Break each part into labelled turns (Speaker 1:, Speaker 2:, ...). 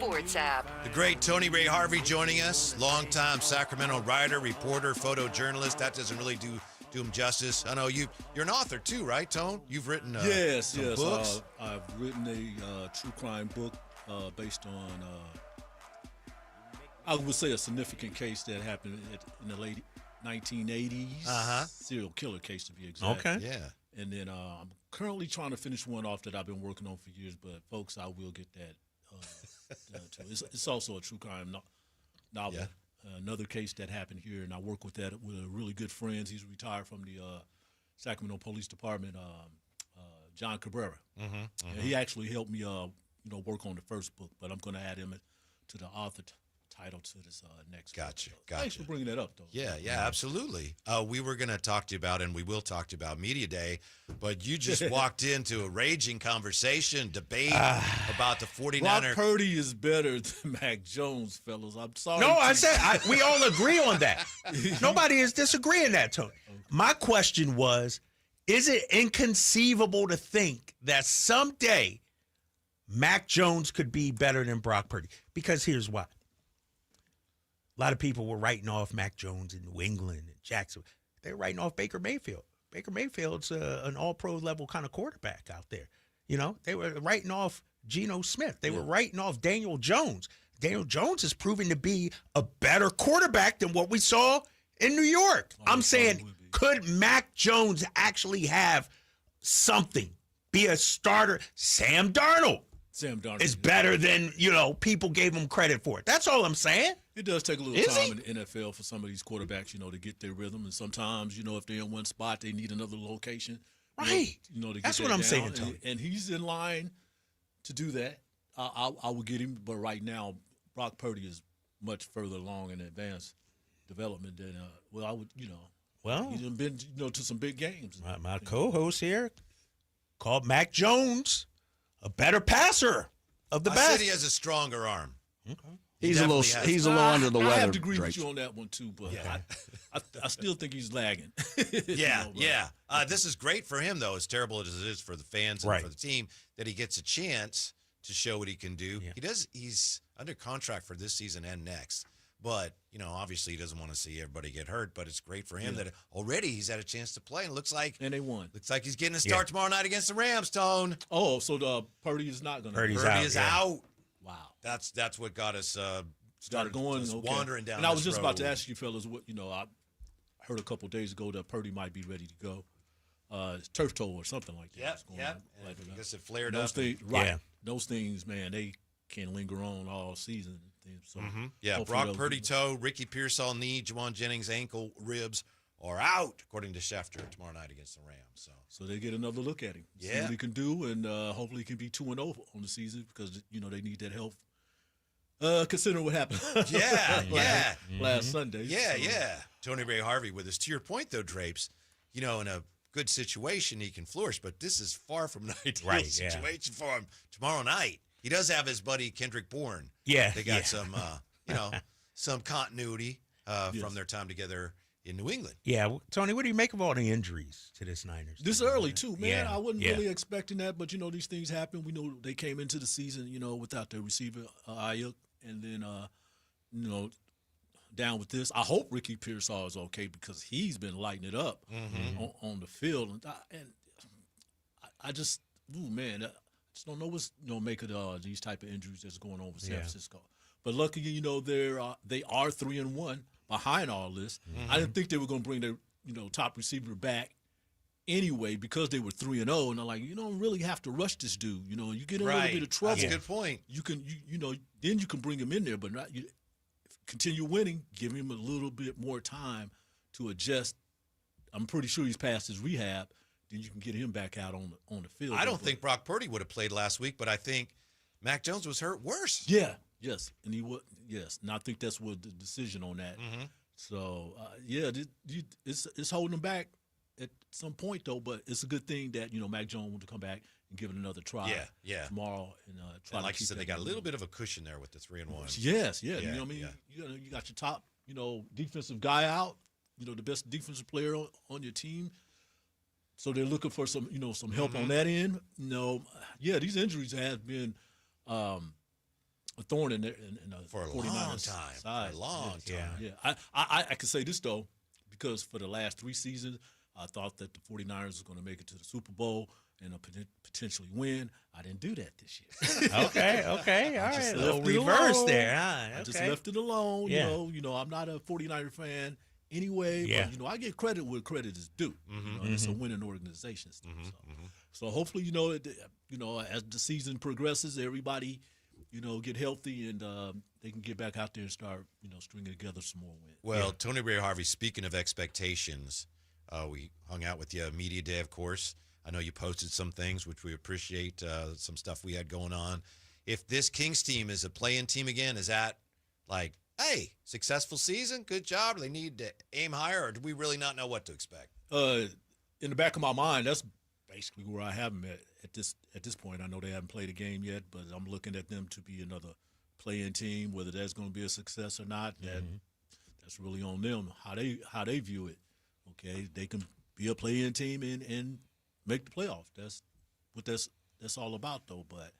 Speaker 1: Sports app.
Speaker 2: The great Tony Ray Harvey joining us, longtime Sacramento writer, reporter, photojournalist. That doesn't really do him justice. I know you're an author too, right, Tone? You've written
Speaker 3: yes.
Speaker 2: books.
Speaker 3: I've written a true crime book based on, I would say, a significant case that happened in the late 1980s. Serial killer case, to be exact.
Speaker 4: Okay.
Speaker 2: Yeah.
Speaker 3: And then I'm currently trying to finish one off that I've been working on for years. But folks, I will get that done too. It's also a true crime novel.
Speaker 2: Yeah.
Speaker 3: Another case that happened here, and I work with that with a really good friend. He's retired from the Sacramento Police Department, John Cabrera. And he actually helped me, work on the first book. But I'm going to add him to the author title to this next book.
Speaker 2: Gotcha.
Speaker 3: Thanks for bringing that up, though.
Speaker 2: Yeah, absolutely. We were going to talk to you about, and we will talk to you about Media Day, but you just walked into a raging conversation, debate about the 49er.
Speaker 3: Brock Purdy is better than Mac Jones, fellas. I'm sorry.
Speaker 4: No, I said we all agree on that. Nobody is disagreeing that, Tony. My question was, is it inconceivable to think that someday Mac Jones could be better than Brock Purdy? Because here's why. A lot of people were writing off Mac Jones in New England and Jacksonville. They're writing off Baker Mayfield. Baker Mayfield's an all-pro level kind of quarterback out there. You know, they were writing off Geno Smith. They were writing off Daniel Jones. Daniel Jones is proving to be a better quarterback than what we saw in New York. I'm saying, could Mac Jones actually have something, be a starter? Sam Darnold is better than, people gave him credit for it. That's all I'm saying.
Speaker 3: It does take a little time in the NFL for some of these quarterbacks, to get their rhythm. And sometimes, if they're in one spot, they need another location.
Speaker 4: Right.
Speaker 3: To get
Speaker 4: That's
Speaker 3: that
Speaker 4: what I'm
Speaker 3: down.
Speaker 4: saying, Tony.
Speaker 3: And he's in line to do that. I will get him. But right now, Brock Purdy is much further along in advanced development than, I would,
Speaker 4: Well,
Speaker 3: he's been, to some big games.
Speaker 4: My co-host here called Mac Jones a better passer of the
Speaker 2: I
Speaker 4: best.
Speaker 2: said he has a stronger arm.
Speaker 4: Okay.
Speaker 5: He's a little under the weather.
Speaker 3: I have to agree
Speaker 5: Drake.
Speaker 3: with you on that one too, but I still think he's lagging.
Speaker 2: This is great for him, though, as terrible as it is for the fans and for the team, that he gets a chance to show what he can do. Yeah. He's under contract for this season and next. But, obviously he doesn't want to see everybody get hurt, but it's great for him that already he's had a chance to play, and
Speaker 3: and they won.
Speaker 2: Looks like he's getting a start tomorrow night against the Rams, Tone.
Speaker 3: Oh, so Purdy is not going to.
Speaker 2: Purdy is out.
Speaker 3: Wow.
Speaker 2: That's what got us
Speaker 3: started going
Speaker 2: wandering down.
Speaker 3: And I was just
Speaker 2: road.
Speaker 3: about to ask you fellas what I heard a couple of days ago that Purdy might be ready to go. Turf toe or something like that.
Speaker 2: Yep.
Speaker 3: I
Speaker 2: guess it flared up.
Speaker 3: Those things, man, they can linger on all season. So
Speaker 2: Brock Purdy toe, Ricky Pearsall knee, Juwan Jennings ankle, ribs are out, according to Schefter, tomorrow night against the Rams. So
Speaker 3: they get another look at him. See what he can do, and hopefully he can be 2-0 on the season because they need that help. Considering what happened. Last Sunday.
Speaker 2: Tony Ray Harvey with us. To your point, though, Drapes, in a good situation he can flourish, but this is far from an ideal situation for him tomorrow night. He does have his buddy Kendrick Bourne.
Speaker 4: Yeah,
Speaker 2: they got some, some continuity from their time together in New England.
Speaker 4: Yeah, Tony, what do you make of all the injuries to this Niners?
Speaker 3: This early too, man. I wasn't really expecting that, but these things happen. We know they came into the season, without their receiver Ayuk, and then down with this. I hope Ricky Pearsall is okay because he's been lighting it up on the field, and I just, man. Just don't know what's make of these type of injuries that's going on with San Francisco. But luckily, they are 3-1 behind all this. I didn't think they were going to bring their top receiver back anyway because they were 3-0, and they're like, you don't really have to rush this dude. You get in a little bit of trouble.
Speaker 2: That's a good point.
Speaker 3: You can then you can bring him in there, but not continue winning. Give him a little bit more time to adjust. I'm pretty sure he's past his rehab. Then you can get him back out on the field.
Speaker 2: I don't think Brock Purdy would have played last week, but I think Mac Jones was hurt worse.
Speaker 3: Yes, and he would. Yes, and I think that's what the decision on that. So it's holding him back at some point though. But it's a good thing that Mac Jones want to come back and give it another try. Tomorrow and try.
Speaker 2: And like
Speaker 3: to
Speaker 2: you said, they got a little bit of a cushion there with the 3-1.
Speaker 3: Yes, You know what I mean? You got your top defensive guy out. The best defensive player on your team. So they're looking for some, some help on that end. These injuries have been a thorn in the
Speaker 2: for a
Speaker 3: 49ers
Speaker 2: long time.
Speaker 3: side.
Speaker 2: For a long time.
Speaker 3: Yeah. I can say this, though, because for the last 3 seasons, I thought that the 49ers was going to make it to the Super Bowl and potentially win. I didn't do that this year.
Speaker 4: Okay, all right. A little reverse there. Huh? Okay.
Speaker 3: I just left it alone.
Speaker 4: Yeah.
Speaker 3: You know, I'm not a 49er fan anyway.
Speaker 4: Yeah.
Speaker 3: But, I get credit where credit is due. It's a winning organization. So hopefully, as the season progresses, everybody, get healthy and they can get back out there and start, stringing together some more wins.
Speaker 2: Well, Tony Ray Harvey, speaking of expectations, we hung out with you Media Day, of course. I know you posted some things, which we appreciate, some stuff we had going on. If this Kings team is a play-in team again, is that like, hey, successful season, good job? Do they need to aim higher, or do we really not know what to expect?
Speaker 3: In the back of my mind, that's basically where I have them at this point. I know they haven't played a game yet, but I'm looking at them to be another play-in team. Whether that's going to be a success or not, that's really on them, how they view it. Okay, they can be a play-in team and make the playoffs. That's what that's all about, though. But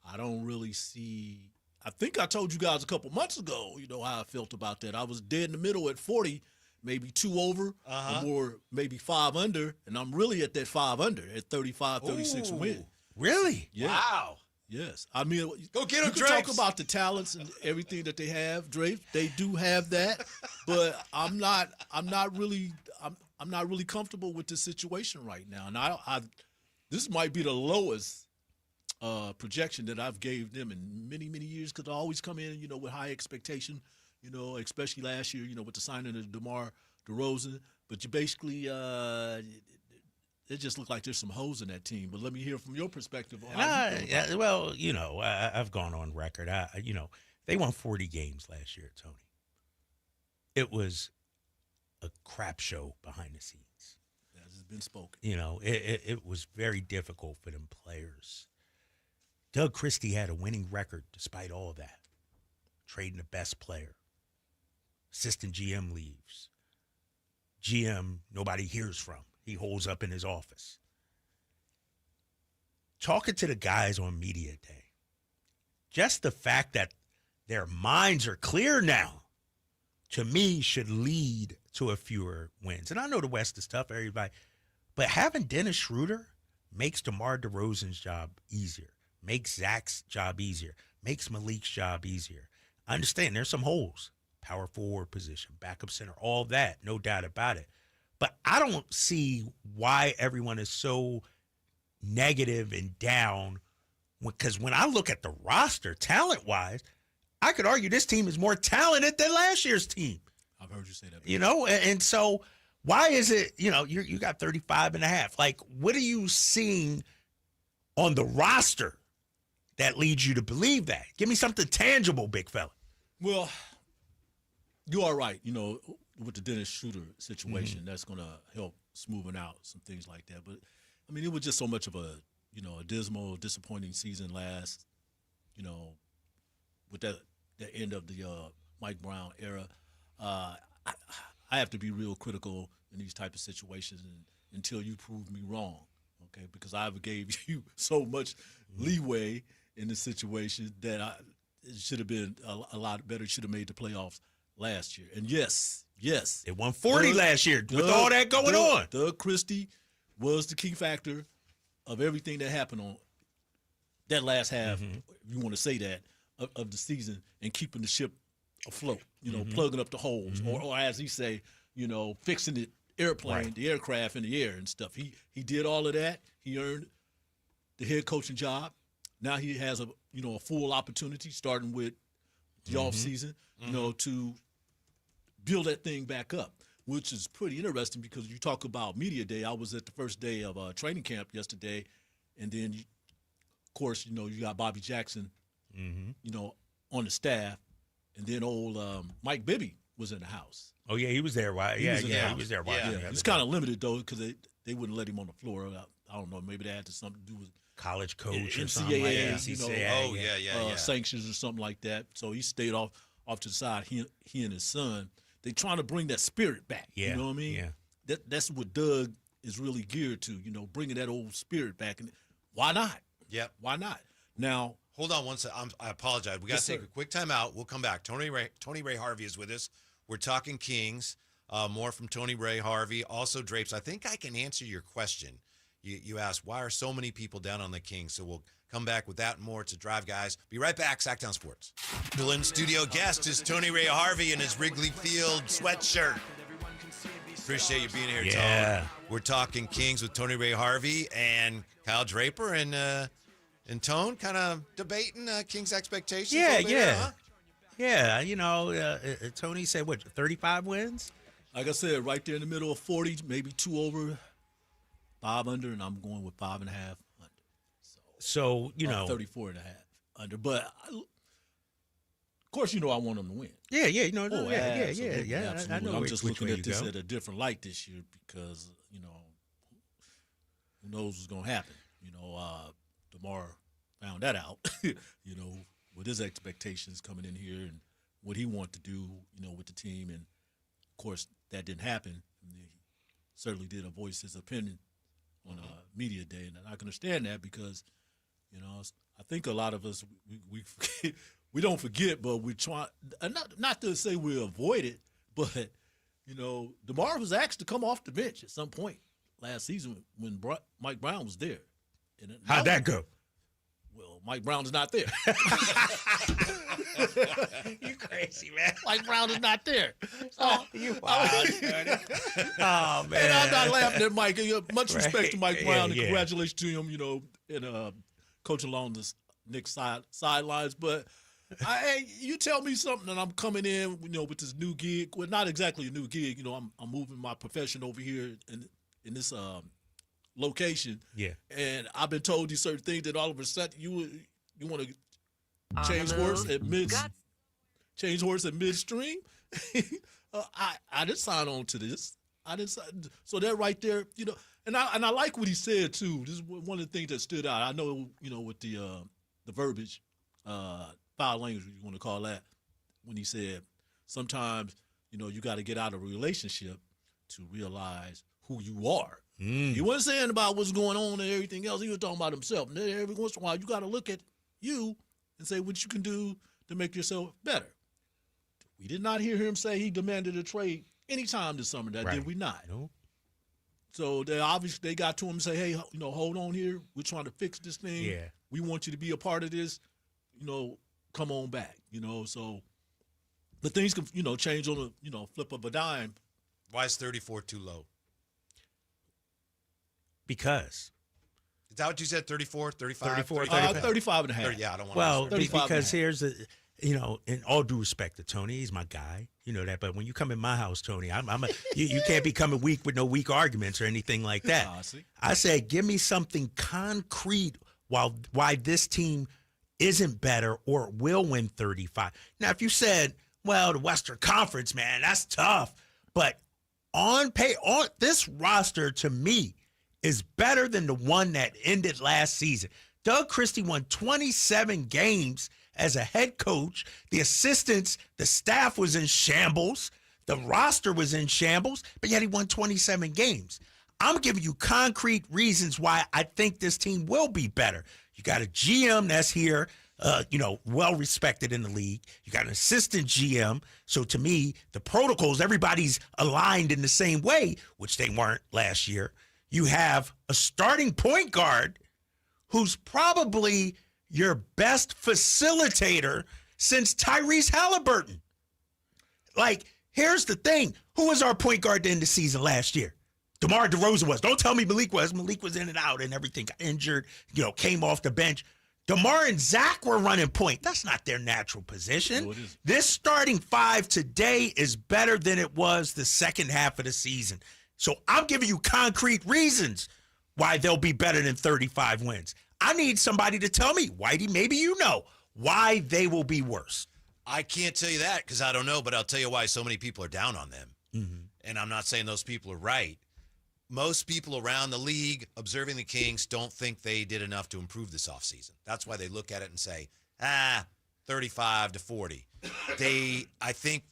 Speaker 3: I don't really see. I think I told you guys a couple months ago, how I felt about that. I was dead in the middle at 40, maybe 2 over, or maybe 5 under, and I'm really at that 5 under at 35, 36 win.
Speaker 4: Really?
Speaker 3: Yeah.
Speaker 2: Wow.
Speaker 3: Yes. I mean,
Speaker 2: go get them,
Speaker 3: you can talk about the talents and everything that they have, Drake. They do have that, but I'm not really comfortable with this situation right now. And this might be the lowest projection that I've gave them in many, many years, because I always come in, with high expectation, especially last year, with the signing of DeMar DeRozan. But you basically, it just looked like there's some holes in that team. But let me hear from your perspective.
Speaker 4: I've gone on record. They won 40 games last year, Tony. It was a crap show behind the scenes.
Speaker 3: As has been spoken.
Speaker 4: It was very difficult for them players. Doug Christie had a winning record despite all of that. Trading the best player. Assistant GM leaves. GM, nobody hears from. He holds up in his office. Talking to the guys on Media Day, just the fact that their minds are clear now, to me, should lead to a fewer wins. And I know the West is tough, everybody, but having Dennis Schroeder makes DeMar DeRozan's job easier, makes Zach's job easier, makes Malik's job easier. I understand there's some holes, power forward position, backup center, all that, no doubt about it. But I don't see why everyone is so negative and down, because when I look at the roster, talent-wise, I could argue this team is more talented than last year's team.
Speaker 3: I've heard you say that.
Speaker 4: And so why is it, you got 35 and a half. Like, what are you seeing on the roster that leads you to believe that? Give me something tangible, big fella.
Speaker 3: Well, you are right, with the Dennis Schroeder situation, that's going to help smoothing out some things like that. But, I mean, it was just so much of a dismal, disappointing season last, with the end of the Mike Brown era. I have to be real critical in these type of situations until you prove me wrong, okay? Because I've gave you so much leeway in this situation that it should have been a lot better. Should have made the playoffs last year. And yes.
Speaker 4: They won 40 last year with all that going on.
Speaker 3: Doug Christie was the key factor of everything that happened on that last half, if you want to say that, of the season, and keeping the ship afloat, plugging up the holes, or as he say, fixing the airplane, the aircraft in the air and stuff. He did all of that. He earned the head coaching job. Now he has a full opportunity, starting with the off season, to build that thing back up, which is pretty interesting because you talk about Media Day. I was at the first day of training camp yesterday, and then, of course, you got Bobby Jackson, on the staff, and then old Mike Bibby was in the house.
Speaker 4: Oh, yeah, he was there. He was there.
Speaker 3: He's kind of limited, though, because they wouldn't let him on the floor. I don't know. Maybe that had something to do with
Speaker 4: college coach or
Speaker 3: NCAA,
Speaker 4: something like that.
Speaker 3: Sanctions or something like that. So he stayed off to the side, he and his son. They trying to bring that spirit back.
Speaker 4: Yeah.
Speaker 3: You know what I mean?
Speaker 4: Yeah.
Speaker 3: That's what Doug is really geared to, bringing that old spirit back. And why not?
Speaker 2: Yep.
Speaker 3: Why not? Now,
Speaker 2: Hold on one second. I apologize. We got to take a quick time out. We'll come back. Tony Ray Harvey is with us. We're talking Kings. More from Tony Ray Harvey. Also, Drapes, I think I can answer your question. You asked, why are so many people down on the Kings? So we'll come back with that and more to Drive Guys. Be right back, Sactown Sports. Still in studio guest is Tony Ray Harvey in his Wrigley Field sweatshirt. Appreciate you being here, Tony. We're talking Kings with Tony Ray Harvey and Kyle Draper and Tone kind of debating Kings' expectations.
Speaker 4: Yeah, Tony said, 35 wins?
Speaker 3: Like I said, right there in the middle of 40, maybe 2 over, 5 under, and I'm going with 5.5 under.
Speaker 4: So
Speaker 3: 34.5 under. But, of course, I want them to win.
Speaker 4: Yeah.
Speaker 3: Absolutely.
Speaker 4: I know
Speaker 3: I'm just looking at this at a different light this year because, who knows what's going to happen. DeMar found that out, with his expectations coming in here and what he wanted to do, with the team. And, of course, that didn't happen. He certainly did voice his opinion on media day, and I can understand that because, I think a lot of us we don't forget, but we try not to say we avoid it, but DeMar was asked to come off the bench at some point last season when Mike Brown was there.
Speaker 4: How'd that go?
Speaker 3: Well, Mike Brown is not there.
Speaker 4: You crazy, man.
Speaker 3: Mike Brown is not there. So,
Speaker 4: you wild, oh, man.
Speaker 3: And I'm not laughing at Mike. Much respect to Mike Brown and congratulations to him, in coaching along the Knicks sidelines. But you tell me something and I'm coming in, with this new gig. Well, not exactly a new gig. I'm moving my profession over here in this location.
Speaker 4: Yeah.
Speaker 3: And I've been told these certain things that all of a sudden you want to change horse at midstream. I didn't sign on to this. So that right there, and I like what he said too. This is one of the things that stood out. I know, with the verbiage, foul language, you want to call that, when he said sometimes, you got to get out of a relationship to realize who you are. He wasn't saying about what's going on and everything else. He was talking about himself. And then every once in a while, you got to look at you and say what you can do to make yourself better. We did not hear him say he demanded a trade anytime this summer. Did we not?
Speaker 4: No. So
Speaker 3: they got to him and say, hey, hold on here. We're trying to fix this thing.
Speaker 4: Yeah.
Speaker 3: We want you to be a part of this. Come on back. So the things can, change on a, flip of a dime.
Speaker 2: Why is 34 too low?
Speaker 4: Because.
Speaker 2: Is that what you said, 34, 35?
Speaker 4: 34,
Speaker 3: 35 and a half.
Speaker 2: Yeah, I don't want
Speaker 4: to. Well,
Speaker 2: to
Speaker 4: because here's the, in all due respect to Tony, he's my guy. You know that. But when you come in my house, Tony, you can't be coming weak with no weak arguments or anything like that. I said, give me something concrete why this team isn't better or will win 35. Now, if you said, well, the Western Conference, man, that's tough. But on this roster, to me, is better than the one that ended last season. Doug Christie won 27 games as a head coach. The assistants, the staff was in shambles. The roster was in shambles, but yet he won 27 games. I'm giving you concrete reasons why I think this team will be better. You got a GM that's here, well-respected in the league. You got an assistant GM. So to me, the protocols, everybody's aligned in the same way, which they weren't last year. You have a starting point guard who's probably your best facilitator since Tyrese Halliburton. Like, here's the thing. Who was our point guard to end the season last year? DeMar DeRozan was. Don't tell me Malik was. Malik was in and out and everything. Got injured, came off the bench. DeMar and Zach were running point. That's not their natural position. No, this starting five today is better than it was the second half of the season. So I'm giving you concrete reasons why they'll be better than 35 wins. I need somebody to tell me, Whitey, maybe you know, why they will be worse.
Speaker 2: I can't tell you that because I don't know, but I'll tell you why so many people are down on them. Mm-hmm. And I'm not saying those people are right. Most people around the league observing the Kings don't think they did enough to improve this offseason. That's why they look at it and say, 35 to 40. I think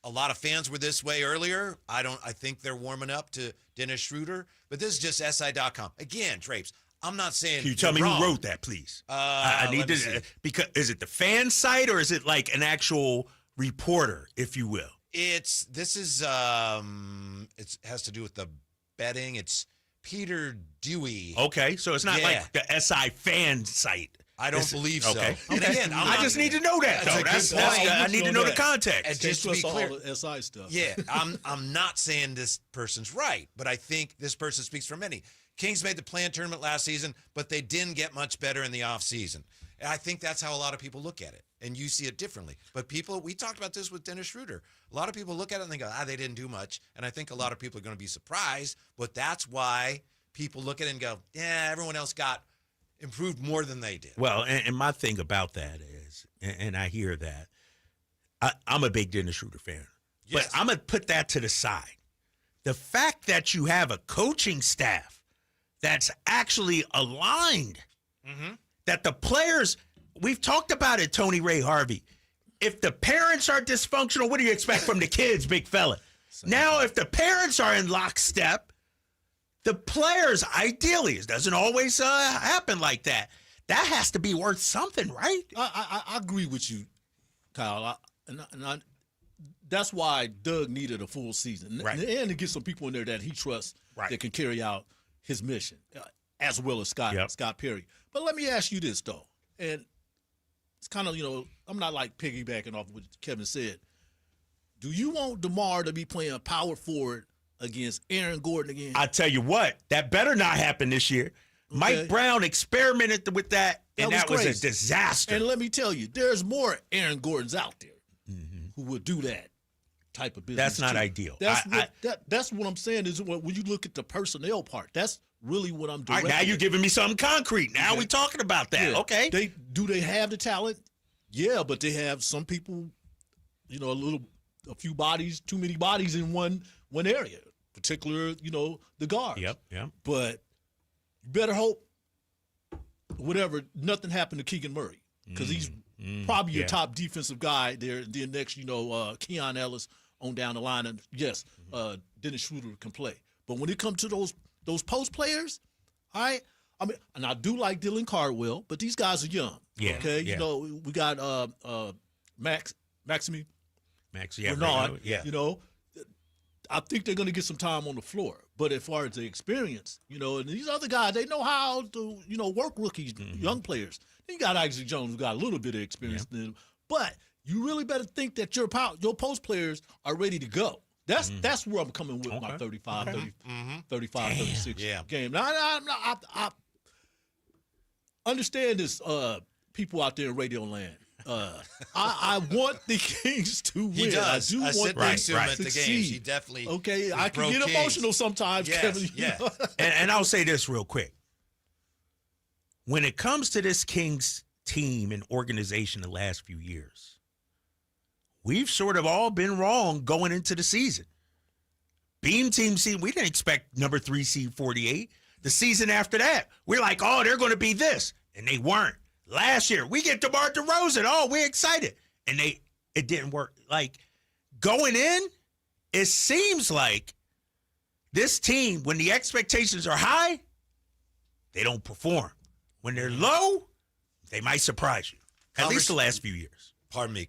Speaker 2: a lot of fans were this way earlier. I think they're warming up to Dennis Schroeder, but this is just SI.com. Again, Drapes, I'm not saying.
Speaker 4: Can you tell me
Speaker 2: wrong.
Speaker 4: who wrote that, please? I need to
Speaker 2: see.
Speaker 4: because is it the fan site or is it like an actual reporter, if you will?
Speaker 2: It has to do with the betting. It's Peter Dewey.
Speaker 4: Okay, so it's not like the SI fan site.
Speaker 2: I don't believe so.
Speaker 4: Okay.
Speaker 2: And again,
Speaker 4: I just need to know that, though.
Speaker 2: That's
Speaker 4: I need to know the context.
Speaker 2: And just to be clear,
Speaker 3: all the SI stuff.
Speaker 2: Yeah, I'm not saying this person's right, but I think this person speaks for many. Kings made the play-in tournament last season, but they didn't get much better in the offseason. And I think that's how a lot of people look at it, and you see it differently. But we talked about this with Dennis Schroeder. A lot of people look at it and they go, they didn't do much. And I think a lot of people are going to be surprised, but that's why people look at it and go, everyone else got improved more than they did.
Speaker 4: Well, and my thing about that is, and I hear that, I'm a big Dennis Schroeder fan.
Speaker 2: Yes.
Speaker 4: But I'm going to put that to the side. The fact that you have a coaching staff that's actually aligned, that the players, we've talked about it, Tony Ray Harvey. If the parents are dysfunctional, what do you expect from the kids, big fella? Now, if the parents are in lockstep, the players, ideally, it doesn't always happen like that. That has to be worth something, right?
Speaker 3: I agree with you, Kyle. That's why Doug needed a full season.
Speaker 4: Right.
Speaker 3: And to get some people in there that he trusts that can carry out his mission, as well as Scott Perry. But let me ask you this, though. And it's kind of, I'm not like piggybacking off what Kevin said. Do you want DeMar to be playing power forward against Aaron Gordon again?
Speaker 4: I tell you what, that better not happen this year. Okay. Mike Brown experimented with that, and that was a disaster.
Speaker 3: And let me tell you, there's more Aaron Gordons out there who will do that type of business.
Speaker 4: That's not ideal.
Speaker 3: That's what I'm saying is when you look at the personnel part, that's really what I'm doing.
Speaker 4: All right, now you're giving me something concrete. Now we're talking about that. Yeah. Okay.
Speaker 3: Do they have the talent? Yeah, but they have some people, a few bodies, too many bodies in one area, particular, the guards.
Speaker 4: Yep.
Speaker 3: But you better hope nothing happened to Keegan Murray because he's probably your top defensive guy there. Then next, Keon Ellis on down the line. And yes, Dennis Schroeder can play. But when it comes to those post players, all right, and I do like Dylan Cardwell, but these guys are young.
Speaker 4: Yeah.
Speaker 3: Okay.
Speaker 4: Yeah.
Speaker 3: We got Maxime
Speaker 4: Bernard.
Speaker 3: Yeah. I think they're going to get some time on the floor. But as far as the experience, and these other guys, they know how to, work rookies, young players. Then you got Isaac Jones, who got a little bit of experience. Yeah. But you really better think that your post players are ready to go. That's where I'm coming with my 35, 36 game. Now, I understand this, people out there in radio land. I want the Kings to win.
Speaker 2: He does.
Speaker 3: I do want
Speaker 2: them to at the games. He definitely.
Speaker 3: Okay, I can get emotional sometimes, Kevin.
Speaker 2: Yeah.
Speaker 4: And I'll say this real quick. When it comes to this Kings team and organization the last few years, we've sort of all been wrong going into the season. Beam Team seed, we didn't expect number 3 seed 48. The season after that, we're like, they're going to be this. And they weren't. Last year, we get DeMar DeRozan. We're excited. And it didn't work. Like, going in, it seems like this team, when the expectations are high, they don't perform. When they're low, they might surprise you. At least the last few years.
Speaker 2: Pardon me.